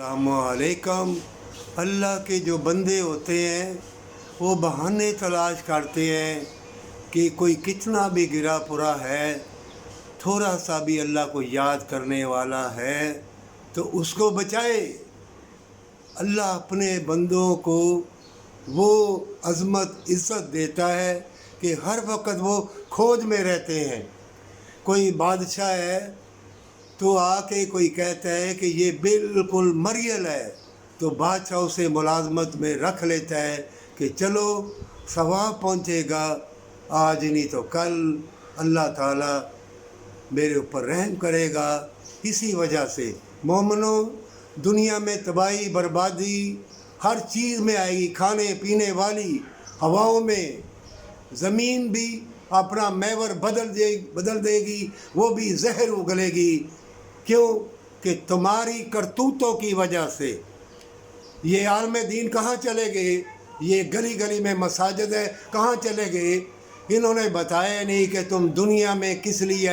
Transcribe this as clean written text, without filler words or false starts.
السلام علیکم۔ اللہ کے جو بندے ہوتے ہیں وہ بہانے تلاش کرتے ہیں کہ کوئی کتنا بھی گرا پڑا ہے، تھوڑا سا بھی اللہ کو یاد کرنے والا ہے تو اس کو بچائے۔ اللہ اپنے بندوں کو وہ عظمت عزت دیتا ہے کہ ہر وقت وہ کھوج میں رہتے ہیں۔ کوئی بادشاہ ہے تو آ کے کوئی کہتا ہے کہ یہ بالکل مریل ہے تو بادشاہ اسے ملازمت میں رکھ لیتا ہے کہ چلو ثواب پہنچے گا، آج نہیں تو کل اللہ تعالیٰ میرے اوپر رحم کرے گا۔ اسی وجہ سے مومنوں، دنیا میں تباہی بربادی ہر چیز میں آئے گی، کھانے پینے والی، ہواؤں میں، زمین بھی اپنا میور بدل دے گی، وہ بھی زہر اگلے گی۔ کیوں کہ تمہاری کرتوتوں کی وجہ سے۔ یہ عالم دین کہاں چلے گئے؟ یہ گلی گلی میں مساجد ہے، کہاں چلے گئے؟ انہوں نے بتایا نہیں کہ تم دنیا میں کس لیے